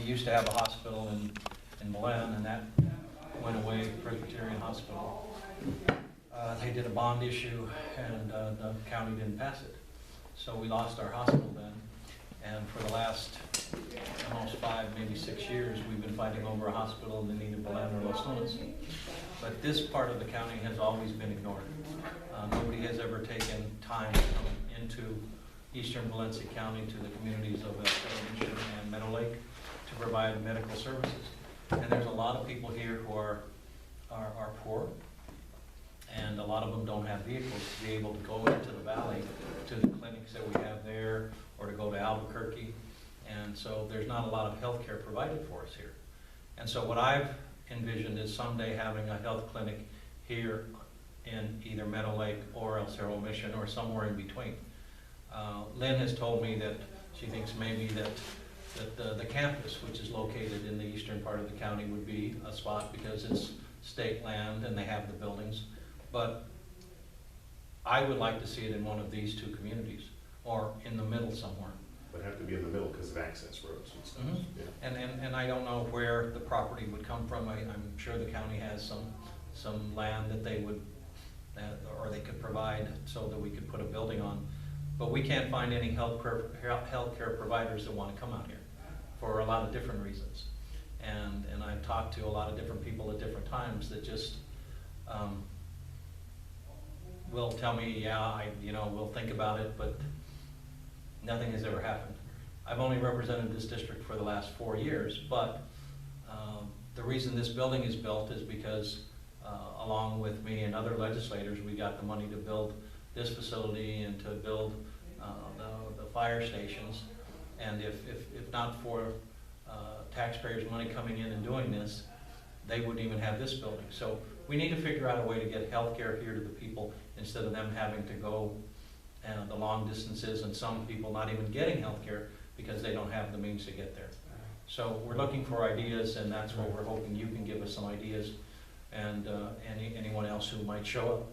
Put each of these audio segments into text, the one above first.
we used to have a hospital in Milan, and that went away, Presbyterian Hospital. They did a bond issue, and the county didn't pass it. So we lost our hospital then, and for the last almost 5, maybe 6 years, we've been fighting over a hospital in either Milan or Los Lunas. But this part of the county has always been ignored. Nobody has ever taken time to come into eastern Valencia County to the communities of Valencia and Meadow Lake to provide medical services. And there's a lot of people here who are poor, and a lot of them don't have vehicles to be able to go into the valley to the clinics that we have there, or to go to Albuquerque. And so there's not a lot of health care provided for us here. And so what I've envisioned is someday having a health clinic here in either Meadow Lake or El Cerro Mission or somewhere in between. Lynn has told me that she thinks maybe that the campus, which is located in the eastern part of the county, would be a spot because it's state land and they have the buildings. But I would like to see it in one of these two communities or in the middle somewhere. Would have to be in the middle because of access roads and stuff. Mm-hmm. Yeah. And I don't know where the property would come from. I'm sure the county has some land that they would, or they could provide so that we could put a building on. But we can't find any healthcare providers that want to come out here for a lot of different reasons. And I've talked to a lot of different people at different times that just will tell me, yeah, we'll think about it, but nothing has ever happened. I've only represented this district for the last 4 years, but the reason this building is built is because along with me and other legislators, we got the money to build this facility and to build the fire stations. And if not for taxpayers' money coming in and doing this, they wouldn't even have this building. So we need to figure out a way to get health care here to the people instead of them having to go the long distances, and some people not even getting health care because they don't have the means to get there. So we're looking for ideas, and that's what we're hoping you can give us some ideas, and anyone else who might show up.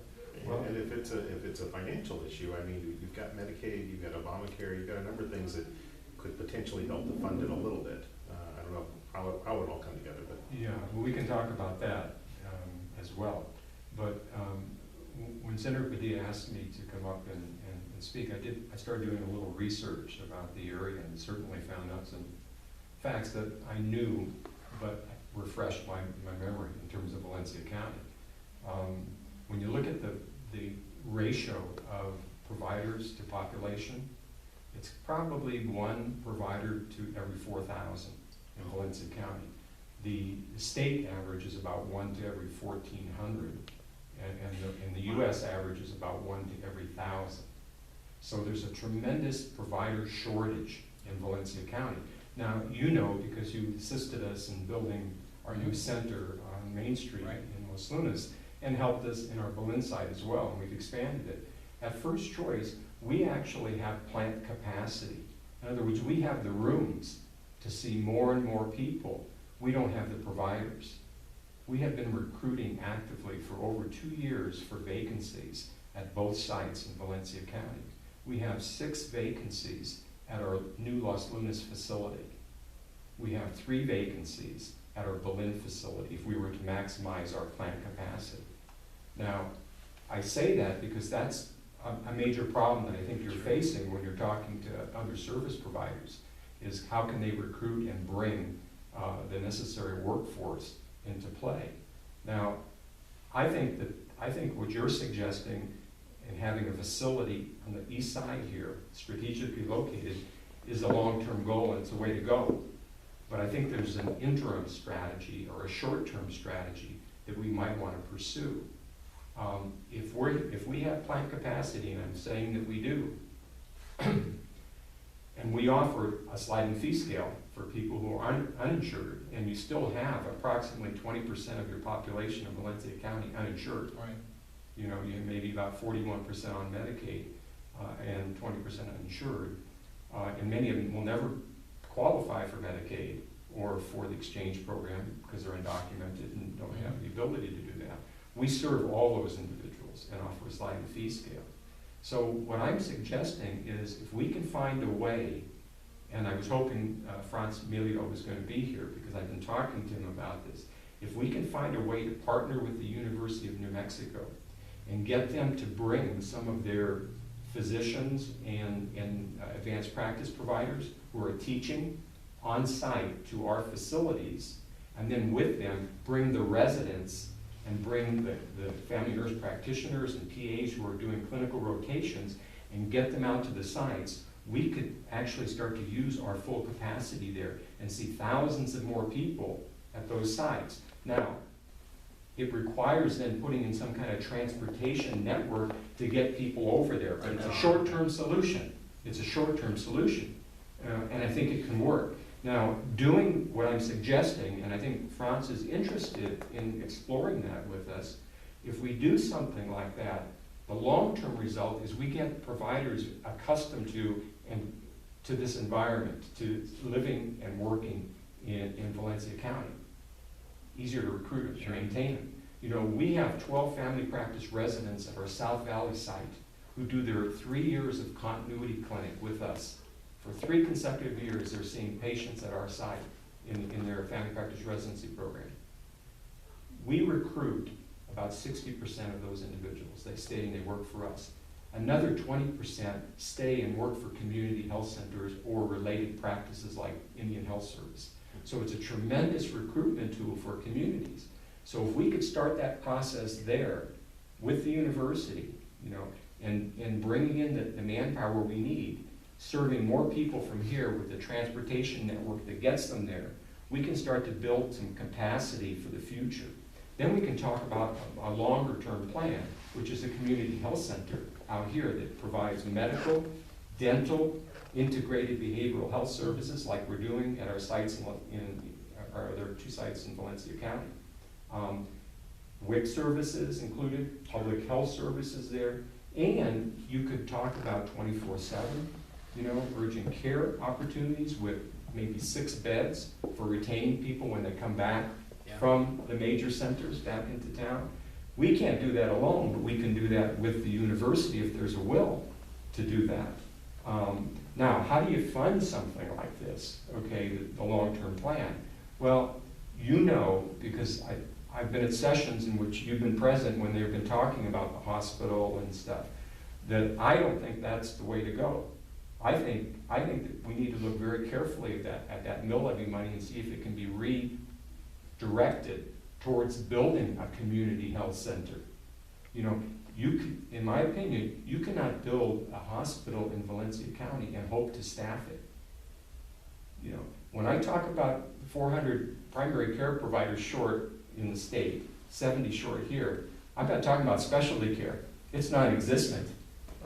Well, and if it's a financial issue, I mean, you've got Medicaid, you've got Obamacare, you've got a number of things that could potentially help to fund it a little bit. I don't know how it would all come together, but Yeah, well, we can talk about that as well. But when Senator Padilla asked me to come up and speak, I started doing a little research about the area and certainly found out some facts that I knew, but refreshed my memory in terms of Valencia County. When you look at the ratio of providers to population, it's probably 1 provider to every 4,000 in Valencia County. The state average is about 1 to every 1,400, and the U.S. average is about 1 to every 1,000. So there's a tremendous provider shortage in Valencia County. Now, you know, because you assisted us in building our new center on Main Street in Los Lunas, and helped us in our Berlin site as well, and we've expanded it. At First Choice, we actually have plant capacity. In other words, we have the rooms to see more and more people. We don't have the providers. We have been recruiting actively for over 2 years for vacancies at both sites in Valencia County. We have 6 vacancies at our new Los Lunas facility. We have 3 vacancies at our Berlin facility if we were to maximize our plant capacity. Now, I say that because that's a major problem that I think you're facing when you're talking to other service providers, is how can they recruit and bring the necessary workforce into play. Now, I think what you're suggesting in having a facility on the east side here, strategically located, is a long-term goal and it's a way to go. But I think there's an interim strategy or a short-term strategy that we might want to pursue. If we have plant capacity, and I'm saying that we do, and we offer a sliding fee scale for people who are uninsured, and you still have approximately 20% of your population of Valencia County uninsured. Right. You know, you maybe about 41% on Medicaid and 20% uninsured, and many of them will never qualify for Medicaid or for the exchange program because they're undocumented and don't have the ability to do that. We serve all those individuals and offer a sliding fee scale. So what I'm suggesting is if we can find a way and I was hoping Franz Melio was going to be here because I've been talking to him about this. If we can find a way to partner with the University of New Mexico and get them to bring some of their physicians and advanced practice providers who are teaching on site to our facilities, and then with them bring the residents and bring the family nurse practitioners and PAs who are doing clinical rotations and get them out to the sites, we could actually start to use our full capacity there and see thousands of more people at those sites. Now, it requires then putting in some kind of transportation network to get people over there. But it's a short-term solution. It's a short-term solution. And I think it can work. Now, doing what I'm suggesting, and I think Franz is interested in exploring that with us, if we do something like that, the long-term result is we get providers accustomed to this environment, to living and working in Valencia County. Easier to recruit and maintain them. You know, we have 12 family practice residents at our South Valley site who do their 3 years of continuity clinic with us. For 3 consecutive years, they're seeing patients at our site in their family practice residency program. We recruit about 60% of those individuals. They stay and they work for us. Another 20% stay and work for community health centers or related practices like Indian Health Service. So it's a tremendous recruitment tool for communities. So if we could start that process there with the university, you know, and bringing in the manpower we need, serving more people from here with the transportation network that gets them there, we can start to build some capacity for the future. Then we can talk about a longer term plan, which is a community health center out here that provides medical, dental, integrated behavioral health services like we're doing at our sites there are 2 sites in Valencia County. WIC services included, public health services there, and you could talk about 24/7, you know, urgent care opportunities with maybe 6 beds for retaining people when they come back from the major centers back into town. We can't do that alone, but we can do that with the university if there's a will to do that. Now, how do you fund something like this, okay, the long-term plan? Well, you know, because I've been at sessions in which you've been present when they've been talking about the hospital and stuff, that I don't think that's the way to go. I think that we need to look very carefully at that mill levy money and see if it can be redirected towards building a community health center. You know, in my opinion, you cannot build a hospital in Valencia County and hope to staff it. You know, when I talk about 400 primary care providers short in the state, 70 short here, I'm not talking about specialty care. It's non-existent,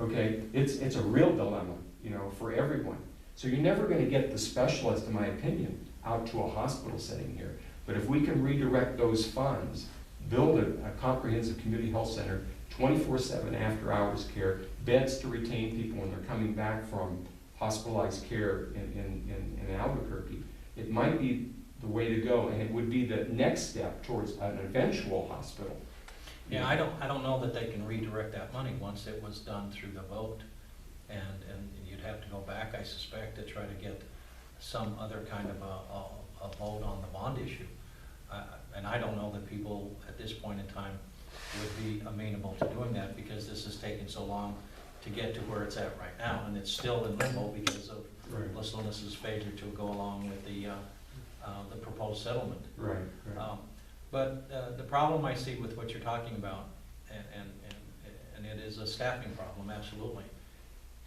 okay? It's a real dilemma, you know, for everyone. So you're never going to get the specialist, in my opinion, out to a hospital setting here. But if we can redirect those funds, build a comprehensive community health center, 24/7 after-hours care, beds to retain people when they're coming back from hospitalized care in Albuquerque, it might be the way to go, and it would be the next step towards an eventual hospital. Yeah, I don't know that they can redirect that money once it was done through the vote, and you'd have to go back, I suspect, to try to get some other kind of a vote on the bond issue. And I don't know that people at this point in time would be amenable to doing that, because this has taken so long to get to where it's at right now, and it's still in limbo because of Las Lunas' failure to go along with the proposed settlement. Right. But the problem I see with what you're talking about, and it is a staffing problem, absolutely,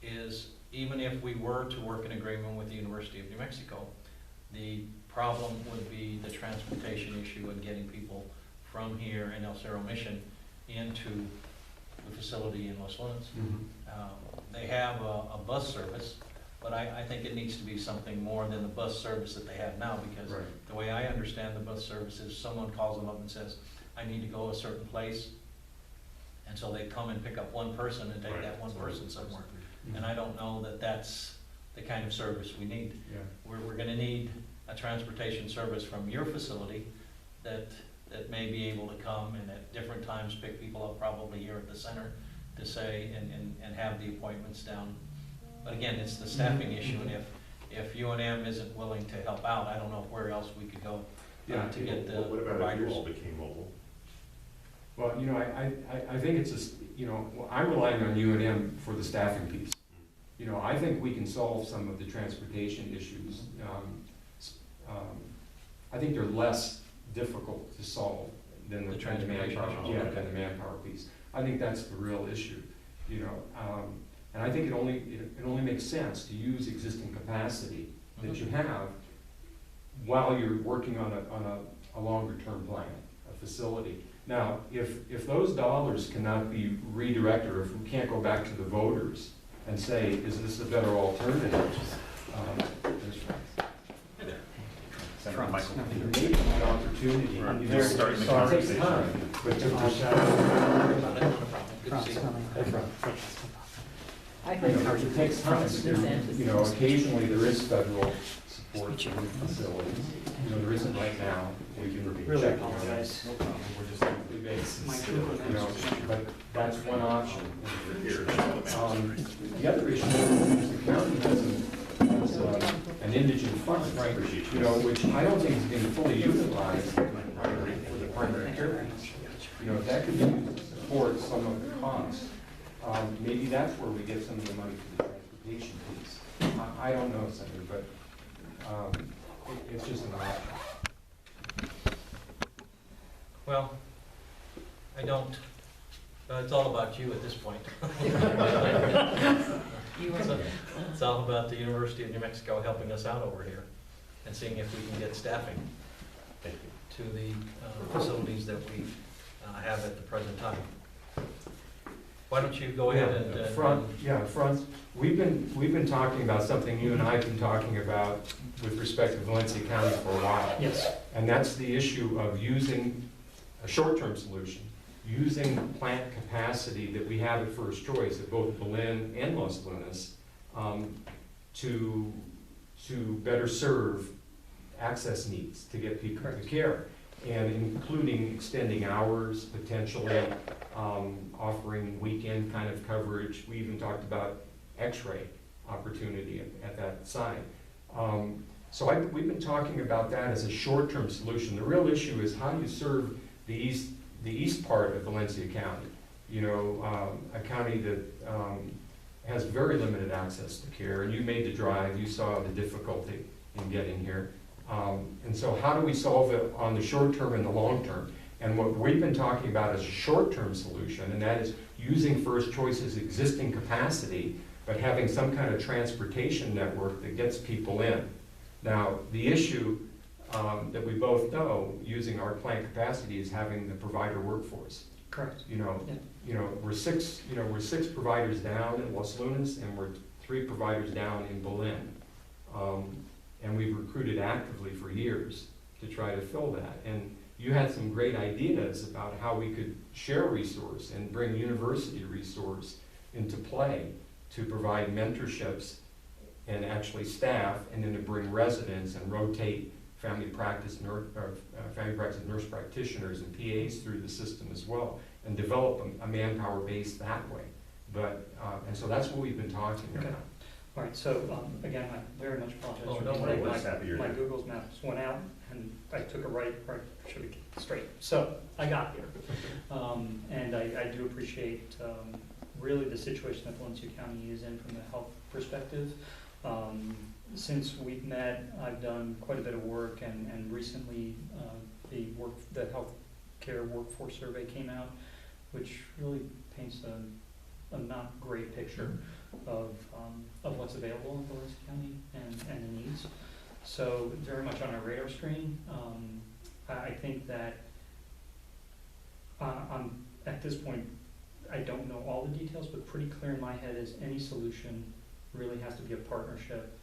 is even if we were to work in agreement with the University of New Mexico, the problem would be the transportation issue and getting people from here in El Cerro Mission into the facility in Los Lunas. They have a bus service, but I think it needs to be something more than the bus service that they have now, because the way I understand the bus service is someone calls them up and says, I need to go a certain place, and so they come and pick up one person and take that one person somewhere. And I don't know that that's the kind of service we need. We're going to need a transportation service from your facility that may be able to come and at different times pick people up, probably here at the center, to say and have the appointments down. But again, it's the staffing issue, and if UNM isn't willing to help out, I don't know where else we could go to get the Well, what about if providers. you all became mobile? Well, you know, I think it's just, you know, I'm relying on UNM for the staffing piece. You know, I think we can solve some of the transportation issues. I think they're less difficult to solve than The the transportation manpower, issue. yeah, than the manpower piece. I think that's the real issue, you know. And I think it only makes sense to use existing capacity that you have while you're working on a longer term plan, a facility. Now, if those dollars cannot be redirected, or if we can't go back to the voters and say, is this a better alternative? There's Senator Michael. there may be an opportunity. We're There- just starting the so it takes conversation. time, but to Not a problem. Good to see you. I You think know, it takes time, you know, occasionally there is federal support for facilities, you know, there isn't right now, we can Really check on apologize. that. No problem, we're just on the basis, My you Google know, Maps. but that's one option. Here, The other issue is the county has an indigent fund, you know, which I don't think is being fully utilized for the primary care piece. You know, if that could be used to support some of the costs. Maybe that's where we get some of the money for the transportation piece. I don't know, Senator, but it's just an option. Well, I don't, it's all about you at this point. It's all about the University of New Mexico helping us out over here and seeing if we can get staffing Thank you. to the facilities that we have at the present time. Why don't you go ahead and... Franz, we've been talking about something you and I have been talking about with respect to Valencia County for a while. Yes. And that's the issue of using a short-term solution, using plant capacity that we have at First Choice at both Belen and Los Lunas to better serve access needs to get people to care, and including extending hours, potentially offering weekend kind of coverage. We even talked about x-ray opportunity at that site. So we've been talking about that as a short-term solution. The real issue is how do you serve the east part of Valencia County, you know, a county that has very limited access to care, and you made the drive, you saw the difficulty in getting here. And so how do we solve it on the short term and the long term? And what we've been talking about is a short-term solution, and that is using First Choice's existing capacity, but having some kind of transportation network that gets people in. Now, the issue that we both know, using our plant capacity, is having the provider workforce. Correct. You know, Yeah. we're six providers down in Los Lunas, and we're 3 providers down in Belen. And we've recruited actively for years to try to fill that. And you had some great ideas about how we could share resource and bring university resource into play to provide mentorships and actually staff, and then to bring residents and rotate family practice nurse practitioners and PAs through the system as well, and develop a manpower base that way. But and so that's what we've been talking Okay. about. All right, so again, I very much apologize. Oh, for don't being worry. late. We're just happy you're My here. Google's Maps went out, and I took a right, should be straight. So I got here. And I do appreciate really the situation that Valencia County is in from the health perspective. Since we've met, I've done quite a bit of work, and recently the healthcare workforce survey came out, which really paints a not great picture of what's available in Valencia County and the needs. So very much on our radar screen. I think that I'm at this point, I don't know all the details, but pretty clear in my head is any solution really has to be a partnership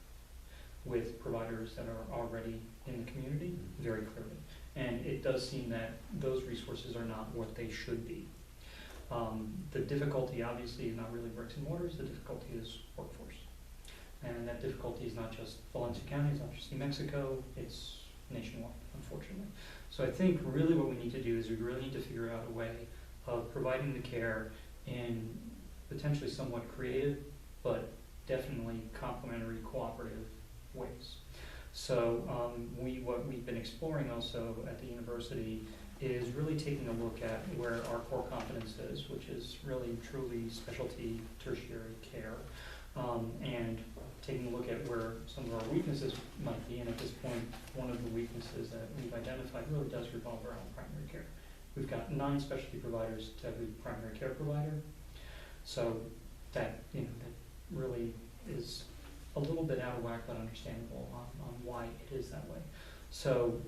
with providers that are already in the community, very clearly. And it does seem that those resources are not what they should be. The difficulty obviously is not really bricks and mortars, the difficulty is workforce. And that difficulty is not just Valencia County, it's not just New Mexico, it's nationwide, unfortunately. So I think really what we need to do is we really need to figure out a way of providing the care in potentially somewhat creative, but definitely complementary, cooperative ways. So what we've been exploring also at the university is really taking a look at where our core competence is, which is really truly specialty tertiary care, and taking a look at where some of our weaknesses might be. And at this point, one of the weaknesses that we've identified really does revolve around primary care. We've got 9 specialty providers to every primary care provider. So that, that really is a little bit out of whack, but understandable on why it is that way. So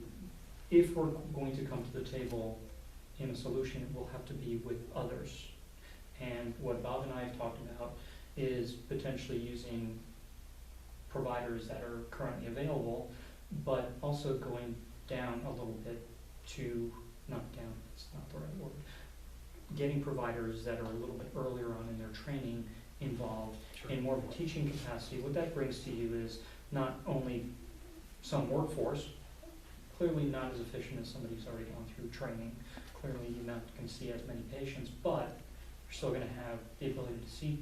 if we're going to come to the table in a solution, it will have to be with others. And what Bob and I have talked about is potentially using providers that are currently available, but also going down a little bit to, not down, it's not the right word, getting providers that are a little bit earlier on in their training involved in more of a teaching capacity. What that brings to you is not only some workforce, clearly not as efficient as somebody who's already gone through training. Clearly you're not going to see as many patients, but you're still going to have the ability to see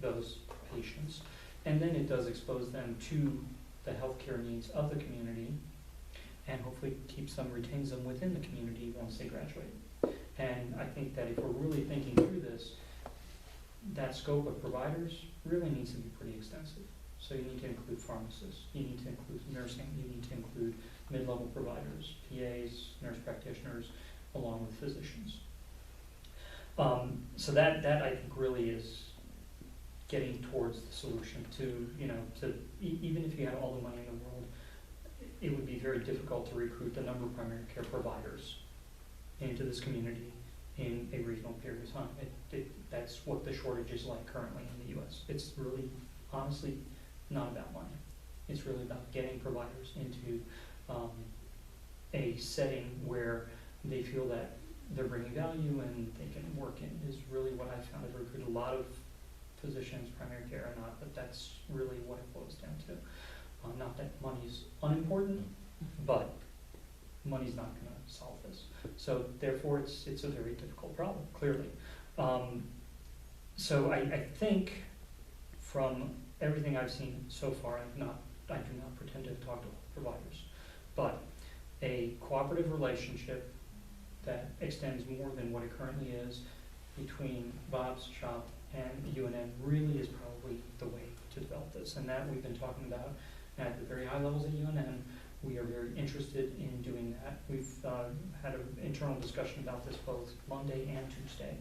those patients. And then it does expose them to the healthcare needs of the community, and hopefully keeps them, retains them within the community once they graduate. And I think that if we're really thinking through this, that scope of providers really needs to be pretty extensive. So you need to include pharmacists, you need to include nursing, you need to include mid-level providers, PAs, nurse practitioners, along with physicians. So that I think really is getting towards the solution to, even if you had all the money in the world, it would be very difficult to recruit the number of primary care providers into this community in a reasonable period of time. That's what the shortage is like currently in the US. It's really, honestly, not about money. It's really about getting providers into a setting where they feel that they're bringing value and they can work in, is really what I found. I've recruited a lot of physicians, primary care or not, but that's really what it boils down to. Not that money's unimportant, but money's not going to solve this. So therefore, it's a very difficult problem, clearly. So I think from everything I've seen so far, I do not pretend to have talked to providers, but a cooperative relationship that extends more than what it currently is between Bob's shop and UNM really is probably the way to develop this. And that we've been talking about at the very high levels at UNM. We are very interested in doing that. We've had an internal discussion about this both Monday and Tuesday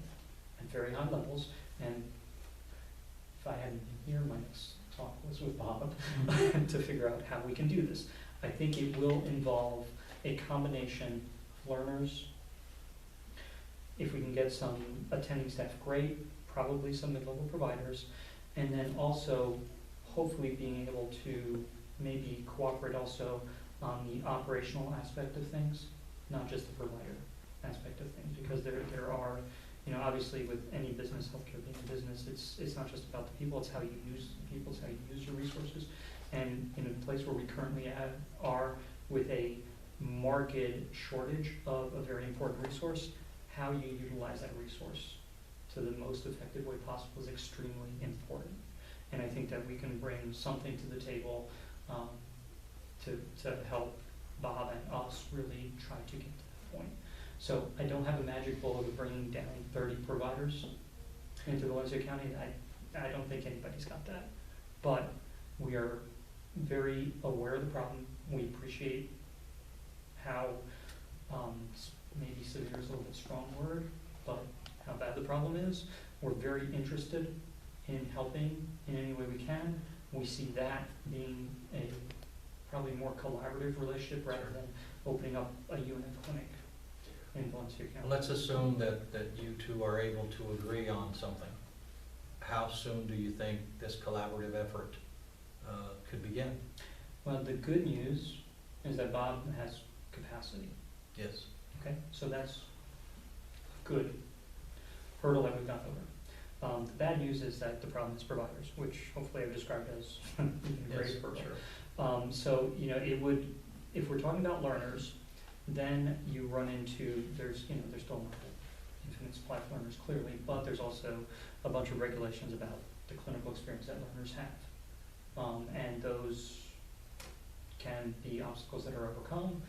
at very high levels. And if I hadn't been here, my next talk was with Bob to figure out how we can do this. I think it will involve a combination of learners. If we can get some attending staff, great, probably some mid-level providers, and then also hopefully being able to maybe cooperate also on the operational aspect of things, not just the provider aspect of things, because there are, obviously with any business, healthcare being a business, it's not just about the people, it's how you use the people, it's how you use your resources. And in a place where we currently are with a market shortage of a very important resource, how you utilize that resource to the most effective way possible is extremely important. And I think that we can bring something to the table to help Bob and us really try to get to that point. So I don't have a magic bullet of bringing down 30 providers into Valencia County. I don't think anybody's got that. But we are very aware of the problem. We appreciate how, maybe severe is a little bit strong word, but how bad the problem is. We're very interested in helping in any way we can. We see that being a probably more collaborative relationship rather than opening up a UNM clinic in Valencia County. Let's assume that you two are able to agree on something. How soon do you think this collaborative effort could begin? Well, the good news is that Bob has capacity. Yes. Okay, so that's good hurdle that we've got over. The bad news is that the problem is providers, which hopefully I've described as a great hurdle. Sure. So it would, if we're talking about learners, then you run into, there's still not an infinite supply of learners clearly, but there's also a bunch of regulations about the clinical experience that learners have. And those can be obstacles that are overcome.